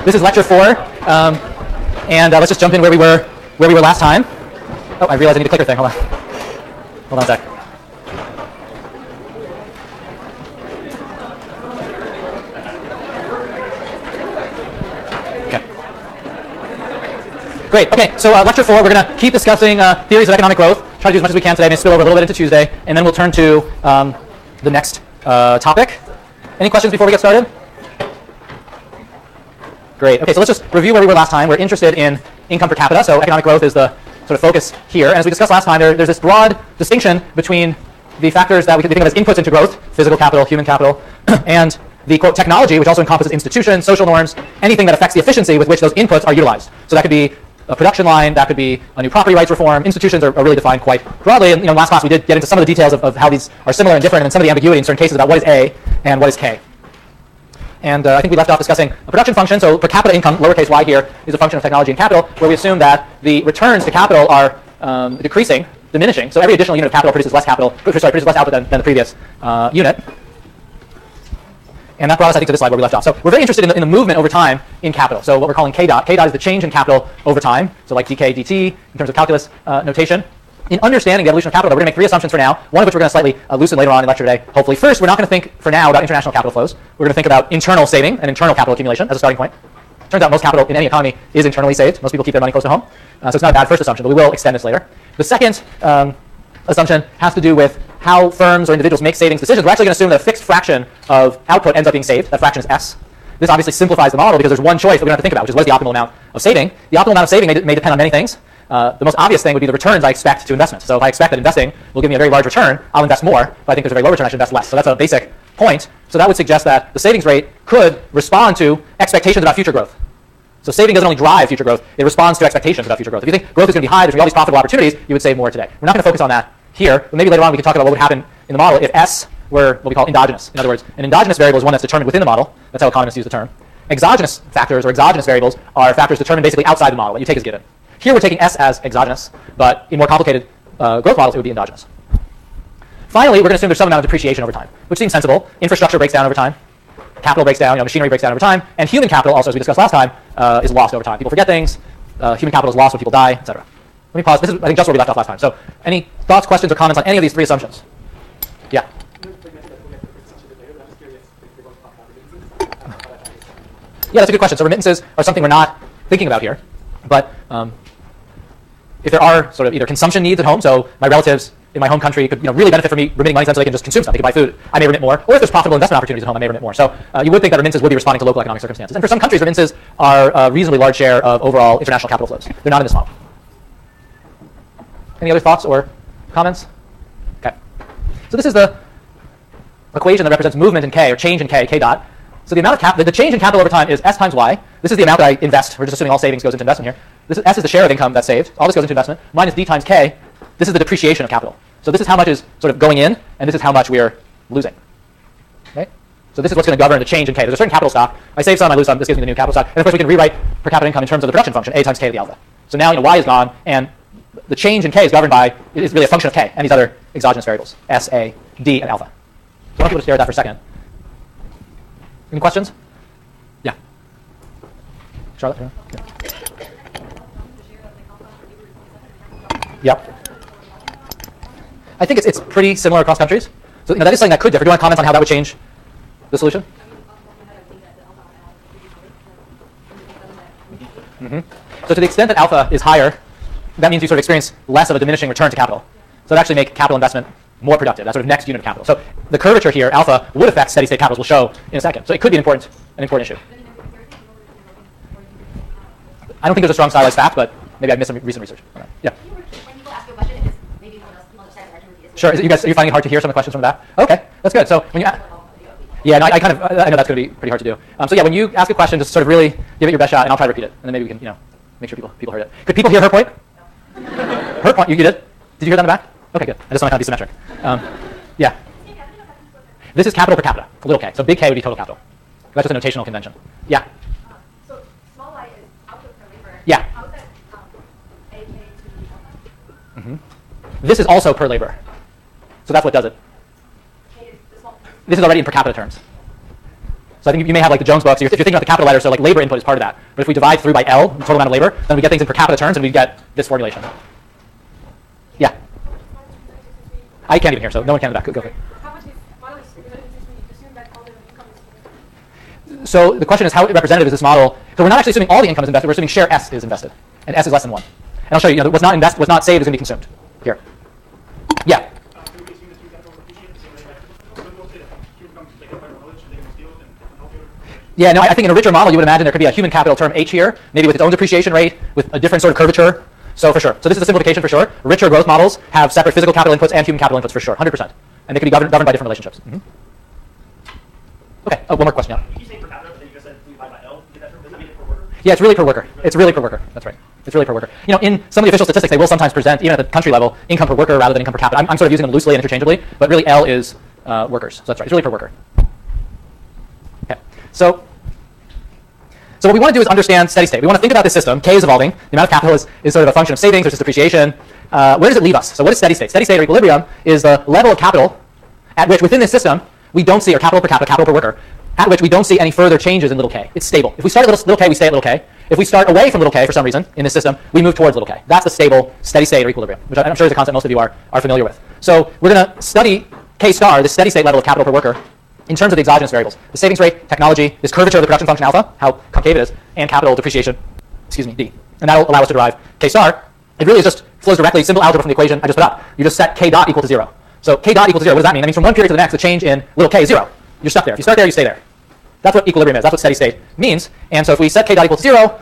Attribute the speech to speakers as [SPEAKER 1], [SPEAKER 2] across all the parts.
[SPEAKER 1] This is lecture 4, and let's just jump in where we were last time. Oh, I realized I need a clicker thing. Hold on a sec. Okay. Great. Okay. So lecture 4, we're going to keep discussing theories of economic growth. Try to do as much as we can today. Maybe spill over a little bit into Tuesday, and then we'll turn to the next topic. Any questions before we get started? Great. Okay, so let's just review where we were last time. We're interested in income per capita, so economic growth is the sort of focus here. And as we discussed last time, there's this broad distinction between the factors that we can think of as inputs into growth, physical capital, human capital, and the, quote, technology, which also encompasses institutions, social norms, anything that affects the efficiency with which those inputs are utilized. So that could be a production line, that could be a new property rights reform. Institutions are really defined quite broadly. And last class we did get into some of the details of how these are similar and different, and some of the ambiguity in certain cases about what is A and what is K. And I think we left off discussing a production function. So per capita income, lowercase y here, is a function of technology and capital, where we assume that the returns to capital are diminishing. So every additional unit of capital produces less output than the previous unit. And that brought us, I think, to this slide where we left off. So we're very interested in the movement over time in capital. So what we're calling K dot. K dot is the change in capital over time. So like dk dt in terms of calculus notation. In understanding the evolution of capital, we're going to make 3 assumptions for now, one of which we're going to slightly loosen later on in lecture today. Hopefully, first, we're not going to think for now about international capital flows. We're going to think about internal saving and internal capital accumulation as a starting point. Turns out most capital in any economy is internally saved. Most people keep their money close to home. So it's not a bad first assumption, but we will extend this later. The second assumption has to do with how firms or individuals make savings decisions. We're actually going to assume that a fixed fraction of output ends up being saved. That fraction is S. This obviously simplifies the model because there's one choice that we don't have to think about, which is what is the optimal amount of saving. The optimal amount of saving may depend on many things. The most obvious thing would be the returns I expect to investments. So if I expect that investing will give me a very large return, I'll invest more. If I think there's a very low return, I should invest less. So that's a basic point. So that would suggest that the savings rate could respond to expectations about future growth. So saving doesn't only drive future growth, it responds to expectations about future growth. If you think growth is going to be high, there's going to be all these profitable opportunities, you would save more today. We're not going to focus on that here, but maybe later on we can talk about what would happen in the model if S were what we call endogenous. In other words, an endogenous variable is one that's determined within the model. That's how economists use the term. Exogenous factors or exogenous variables are factors determined basically outside the model, what you take as given. Here we're taking S as exogenous, but in more complicated growth models it would be endogenous. Finally, we're going to assume there's some amount of depreciation over time, which seems sensible. Infrastructure breaks down over time. Capital breaks down, machinery breaks down over time. And human capital also, as we discussed last time, is lost over time. People forget things. Human capital is lost when people die, etc. Let me pause. This is, I think, just where we left off last time. So any thoughts, questions, or comments on any of these 3 assumptions? Yeah. Yeah, that's a good question. So remittances are something we're not thinking about here. But if there are sort of either consumption needs at home, so my relatives in my home country could really benefit from me remitting money to them so they can just consume stuff, they can buy food, I may remit more. Or if there's profitable investment opportunities at home, I may remit more. So you would think that remittances would be responding to local economic circumstances. And for some countries, remittances are a reasonably large share of overall international capital flows. They're not in this model. Any other thoughts or comments? Okay. So this is the equation that represents movement in K, or change in K, K dot. So the amount of the change in capital over time is S times Y. This is the amount that I invest. We're just assuming all savings goes into investment here. S is the share of income that's saved. All this goes into investment. Minus D times K. This is the depreciation of capital. So this is how much is sort of going in, and this is how much we are losing. Okay? So this is what's going to govern the change in K. There's a certain capital stock. I save some, I lose some. This gives me the new capital stock. And of course, we can rewrite per capita income in terms of the production function, A times K to the alpha. So now Y is gone, and the change in K is governed by, it is really a function of K and these other exogenous variables, S, A, D, and alpha. So I want people to stare at that for a second. Any questions? Yeah. Charlotte? Yeah. Yep. I think it's pretty similar across countries. So that is something that could differ. Do you want to comment on how that would change the solution? So to the extent that alpha is higher, that means you sort of experience less of a diminishing return to capital. So it actually make capital investment more productive, that sort of next unit of capital. So the curvature here, alpha, would affect steady state capitals. We'll show in a second. So it could be an important issue. I don't think there's a strong stylized fact, but maybe I've missed some recent research on that. Yeah.
[SPEAKER 2] When people ask you a question, it's maybe one of those understanding arguments.
[SPEAKER 1] Sure. Are you finding it hard to hear some of the questions from that? Okay, that's good. So when you yeah, no, I know that's going to be pretty hard to do. So yeah, when you ask a question, just sort of really give it your best shot, and I'll try to repeat it, and then maybe we can make sure people heard it. Could people hear her point? Her point. You did? Did you hear that in the back? Okay, good. I just want to kind of be symmetric. Yeah. This is capital per capita, little k. So big K would be total capital. That's just a notational convention. Yeah.
[SPEAKER 2] So small y is output per labor.
[SPEAKER 1] Yeah.
[SPEAKER 2] How is that AK to the alpha?
[SPEAKER 1] This is also per labor. So that's what does it. This is already in per capita terms. So I think you may have like the Jones book. So if you're thinking about the capital letter, so like labor input is part of that. But if we divide through by L, the total amount of labor, then we get things in per capita terms, and we get this formulation. Yeah. I can't even hear, so no one can in the back. Go ahead.
[SPEAKER 2] How much is model is representative since we assume that all the income is invested?
[SPEAKER 1] So the question is, how representative is this model? So we're not actually assuming all the income is invested. We're assuming share S is invested, and S is less than 1. And I'll show you. What's not saved is going to be consumed. Here. Yeah. Yeah, no, I think in a richer model, you would imagine there could be a human capital term H here, maybe with its own depreciation rate, with a different sort of curvature. So for sure. So this is a simplification for sure. Richer growth models have separate physical capital inputs and human capital inputs for sure, 100%. And they could be governed by different relationships. Okay, one more question.
[SPEAKER 3] Did you say per capita, but then you just said we divide by L? Does that mean it per worker?
[SPEAKER 1] Yeah, it's really per worker. It's really per worker. That's right. It's really per worker. In some of the official statistics, they will sometimes present, even at the country level, income per worker rather than income per capita. I'm sort of using them loosely and interchangeably, but really L is workers. So that's right. It's really per worker. Okay. So what we want to do is understand steady state. We want to think about this system. K is evolving. The amount of capital is sort of a function of savings versus depreciation. Where does it leave us? So what is steady state? Steady state or equilibrium is the level of capital at which within this system we don't see, or capital per capita, capital per worker, at which we don't see any further changes in little k. It's stable. If we start at little k, we stay at little k. If we start away from little k for some reason in this system, we move towards little k. That's the stable steady state or equilibrium, which I'm sure is a concept most of you are familiar with. So we're going to study k star, the steady state level of capital per worker, in terms of the exogenous variables. The savings rate, technology, this curvature of the production function alpha, how concave it is, and capital depreciation, d. And that will allow us to derive k star. It really just flows directly, simple algebra from the equation I just put up. You just set k dot equal to 0. So k dot equal to 0, what does that mean? That means from one period to the next, the change in little k is 0. You're stuck there. If you start there, you stay there. That's what equilibrium is. That's what steady state means. And so if we set k dot equal to 0,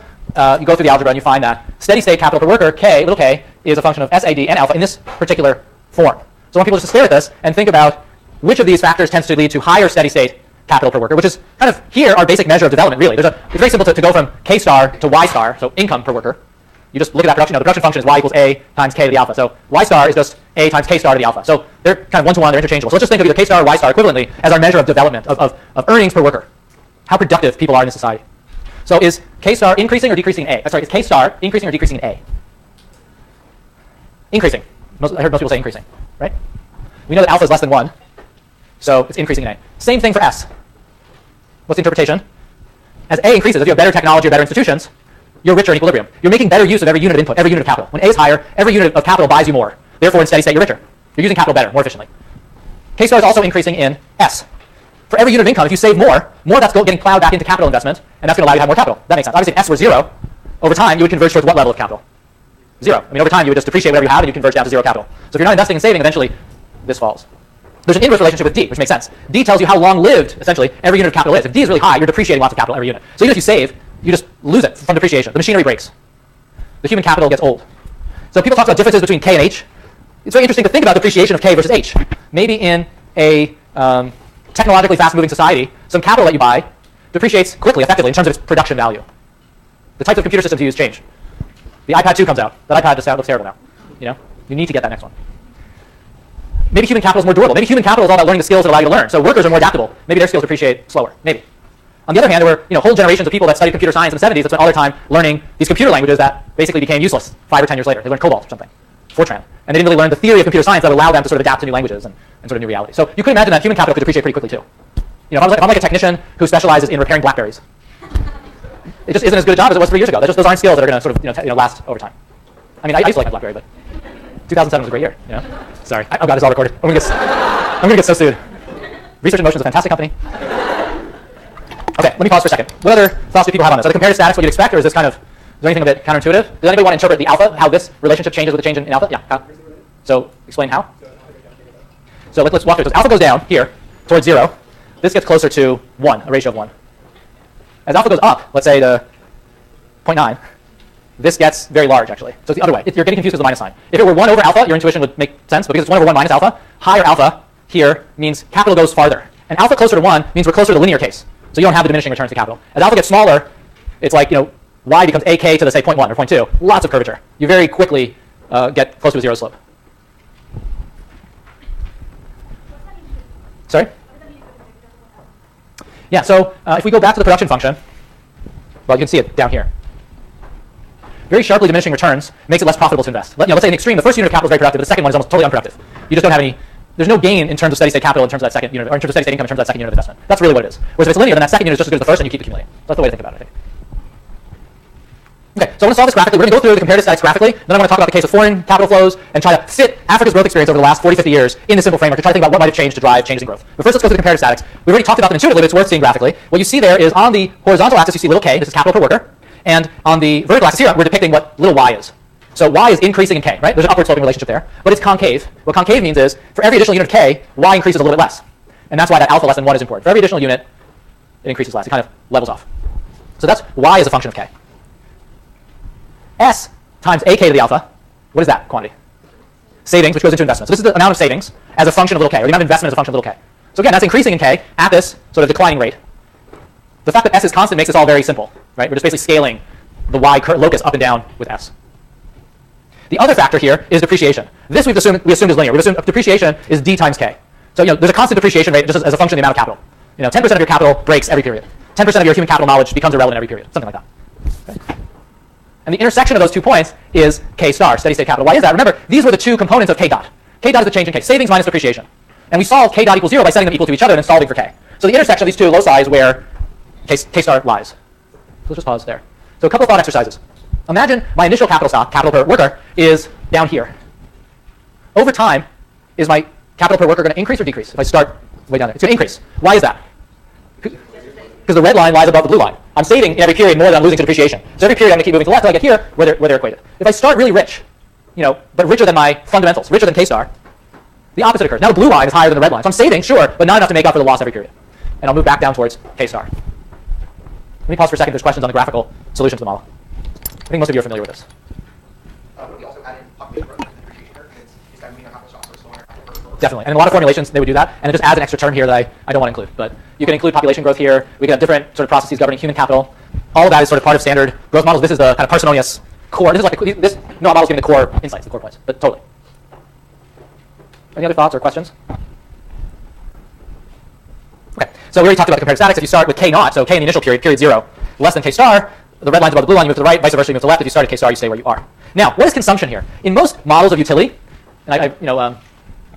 [SPEAKER 1] you go through the algebra and you find that steady state capital per worker, k, little k, is a function of SAD and alpha in this particular form. So I want people just to stare at this and think about which of these factors tends to lead to higher steady state capital per worker, which is kind of here our basic measure of development, really. It's very simple to go from k star to y star, so income per worker. You just look at that production. Now, the production function is y equals a times k to the alpha. So y star is just a times k star to the alpha. So they're kind of one-to-one, they're interchangeable. So let's just think of either k star or y star equivalently as our measure of development, of earnings per worker, how productive people are in this society. So is k star increasing or decreasing in A? Sorry, is k star increasing or decreasing in A? Increasing. I heard most people say increasing, right? We know that alpha is less than 1, so it's increasing in A. Same thing for S. What's the interpretation? As A increases, if you have better technology or better institutions, you're richer in equilibrium. You're making better use of every unit of input, every unit of capital. When A is higher, every unit of capital buys you more. Therefore, in steady state, you're richer. You're using capital better, more efficiently. K star is also increasing in S. For every unit of income, if you save more of that's getting plowed back into capital investment, and that's going to allow you to have more capital. That makes sense. Obviously, if S were 0, over time, you would converge towards what level of capital? 0. I mean, over time, you would just depreciate whatever you have, and you converge down to 0 capital. So if you're not investing and saving, eventually, this falls. There's an inverse relationship with D, which makes sense. D tells you how long-lived, essentially, every unit of capital is. If D is really high, you're depreciating lots of capital every unit. So even if you save, you just lose it from depreciation. The machinery breaks. The human capital gets old. So people talk about differences between K and H. It's very interesting to think about depreciation of K versus H. Maybe in a technologically fast-moving society, some capital that you buy depreciates quickly, effectively, in terms of its production value. The types of computer systems you use change. The iPad 2 comes out. That iPad just looks terrible now. You need to get that next one. Maybe human capital is more durable. Maybe human capital is all about learning the skills that allow you to learn. So workers are more adaptable. Maybe their skills depreciate slower. Maybe. On the other hand, there were whole generations of people that studied computer science in the 70s that spent all their time learning these computer languages that basically became useless 5 or 10 years later. They learned COBOL or something, Fortran. And they didn't really learn the theory of computer science that would allow them to sort of adapt to new languages and sort of new reality. So you could imagine that human capital could depreciate pretty quickly too. If I'm like a technician who specializes in repairing BlackBerries, it just isn't as good a job as it was 3 years ago. Those aren't skills that are going to sort of last over time. I mean, I used to like my BlackBerry, but 2007 was a great year. Sorry. Oh god, it's all recorded. I'm gonna get so sued. Research in Motion is a fantastic company. Okay, let me pause for a second. What other thoughts do people have on this? Are the comparative statics what you'd expect, or is this kind of, is there anything a bit counterintuitive? Does anybody want to interpret the alpha, how this relationship changes with the change in alpha? Yeah, Kyle. So explain how. So let's walk through. So alpha goes down here towards 0. This gets closer to 1, a ratio of 1. As alpha goes up, let's say to 0.9, this gets very large, actually. So it's the other way. You're getting confused with the minus sign. If it were 1 over alpha, your intuition would make sense, but because it's 1 over 1 minus alpha, higher alpha here means capital goes farther. And alpha closer to 1 means we're closer to the linear case. So you don't have the diminishing returns to capital. As alpha gets smaller, it's like, y becomes ak to the, say, 0.1 or 0.2. Lots of curvature. You very quickly get close to a 0 slope. Sorry? Yeah, so if we go back to the production function, well, you can see it down here. Very sharply diminishing returns makes it less profitable to invest. Let's say in the extreme, the first unit of capital is very productive, but the second one is almost totally unproductive. You just don't have any there's no gain in terms of steady state capital in terms of that second unit, or in terms of steady state income in terms of that second unit of investment. That's really what it is. Whereas if it's linear, then that second unit is just as good as the first, and you keep accumulating. That's the way to think about it, I think. Okay, so I want to solve this graphically. We're going to go through the comparative statics graphically. Then I want to talk about the case of foreign capital flows and try to fit Africa's growth experience over the last 40, 50 years in this simple framework to try to think about what might have changed to drive changes in growth. But first, let's go through the comparative statics. We've already talked about them intuitively, but it's worth seeing graphically. What you see there is on the horizontal axis, you see little k. This is capital per worker. And on the vertical axis here, we're depicting what little y is. So y is increasing in k, right? There's an upward sloping relationship there, but it's concave. What concave means is for every additional unit of k, y increases a little bit less. And that's why that alpha less than 1 is important. For every additional unit, it increases less. It kind of levels off. So that's y as a function of k. S times ak to the alpha, what is that quantity? Savings, which goes into investment. So this is the amount of savings as a function of little k, or the amount of investment as a function of little k. So again, that's increasing in k at this sort of declining rate. The fact that s is constant makes this all very simple, right? We're just basically scaling the y locus up and down with s. The other factor here is depreciation. This we assumed is linear. We've assumed depreciation is d times k. So there's a constant depreciation rate just as a function of the amount of capital. 10% of your capital breaks every period. 10% of your human capital knowledge becomes irrelevant every period. Something like that. Okay. And the intersection of those 2 points is k star, steady state capital. Why is that? Remember, these were the 2 components of k dot. K dot is the change in k, savings minus depreciation. And we solved k dot equals 0 by setting them equal to each other and then solving for k. So the intersection of these 2 loci is where k star lies. So let's just pause there. So a couple of thought exercises. Imagine my initial capital stock, capital per worker, is down here. Over time, is my capital per worker going to increase or decrease? If I start way down there, it's going to increase. Why is that? Because the red line lies above the blue line. I'm saving in every period more than I'm losing to depreciation. So every period I'm going to keep moving to the left until I get here where they're equated. If I start really rich, but richer than my fundamentals, richer than k star, the opposite occurs. Now the blue line is higher than the red line. So I'm saving, sure, but not enough to make up for the loss every period. And I'll move back down towards k star. Let me pause for a second. There's questions on the graphical solution to the model. I think most of you are familiar with this.
[SPEAKER 4] Would we also add in population growth and depreciation here? Is that meaning a capital stock or slower capital?
[SPEAKER 1] Definitely. And in a lot of formulations, they would do that. And it just adds an extra term here that I don't want to include. But you can include population growth here. We can have different sort of processes governing human capital. All of that is sort of part of standard growth models. This is the kind of parsimonious core. This is like this model's giving the core insights, the core points. But totally. Any other thoughts or questions? Okay. So we already talked about the comparative statics. If you start with k naught, so k in the initial period, period 0, less than k star, the red line's above the blue line, you move to the right, vice versa, you move to the left. If you start at k star, you stay where you are. Now, what is consumption here? In most models of utility, and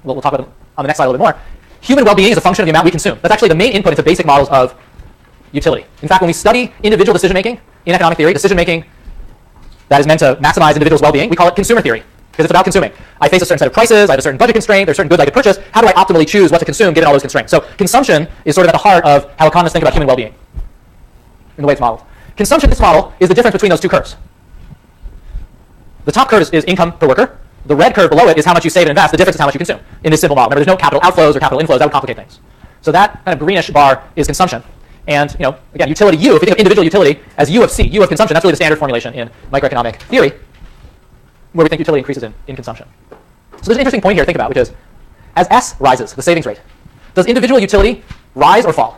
[SPEAKER 1] we'll talk about them on the next slide a little bit more, human well-being is a function of the amount we consume. That's actually the main input into basic models of utility. In fact, when we study individual decision-making in economic theory, decision-making that is meant to maximize individuals' well-being, we call it consumer theory, because it's about consuming. I face a certain set of prices, I have a certain budget constraint, there's certain goods I could purchase. How do I optimally choose what to consume given all those constraints? So consumption is sort of at the heart of how economists think about human well-being in the way it's modeled. Consumption in this model is the difference between those 2 curves. The top curve is income per worker. The red curve below it is how much you save and invest. The difference is how much you consume in this simple model. Remember, there's no capital outflows or capital inflows. That would complicate things. So that kind of greenish bar is consumption. And again, utility U, if you think of individual utility as U of C, U of consumption, that's really the standard formulation in microeconomic theory, where we think utility increases in consumption. So there's an interesting point here to think about, which is, as S rises, the savings rate, does individual utility rise or fall?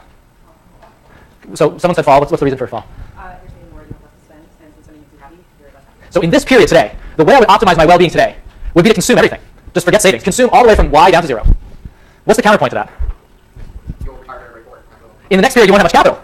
[SPEAKER 1] So someone said fall. What's the reason for fall?
[SPEAKER 5] You're saving more, you have less to spend, and since something makes you happy, you're less happy.
[SPEAKER 1] So in this period today, the way I would optimize my well-being today would be to consume everything. Just forget savings. Consume all the way from Y down to 0. What's the counterpoint to that?
[SPEAKER 4] You'll retire every quarter.
[SPEAKER 1] In the next period, you won't have much capital.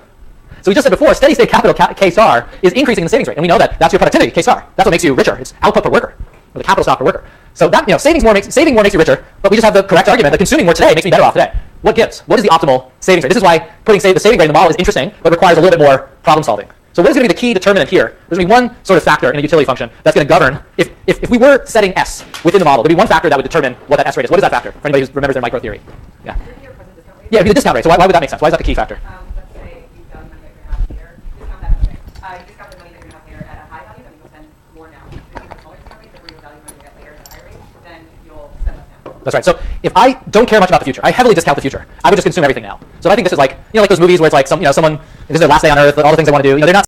[SPEAKER 1] So we just said before, steady state capital, K star, is increasing in the savings rate. And we know that that's your productivity, K star. That's what makes you richer. It's output per worker, or the capital stock per worker. So that, saving more makes you richer, but we just have the correct argument that consuming more today makes me better off today. What gives? What is the optimal savings rate? This is why putting the saving rate in the model is interesting, but requires a little bit more problem solving. So what is going to be the key determinant here? There's going to be one sort of factor in a utility function that's going to govern. If we were setting S within the model, there'd be one factor that would determine what that S rate is. What is that factor? For anybody who remembers their micro theory. Yeah.
[SPEAKER 5] Your present discount rate?
[SPEAKER 1] Yeah, it'd be the discount rate. So why would that make sense? Why is that the key factor?
[SPEAKER 5] Let's say you found money that you're going to have later. Discount that, okay. You discount the money that you're going to have later at a high value, that means you'll spend more now. If you have a smaller discount rate, the real value money you get later at a higher rate, then you'll spend less now.
[SPEAKER 1] That's right. So if I don't care much about the future, I heavily discount the future. I would just consume everything now. So I think this is like, like those movies where it's like someone, this is their last day on Earth, all the things they want to do. They're not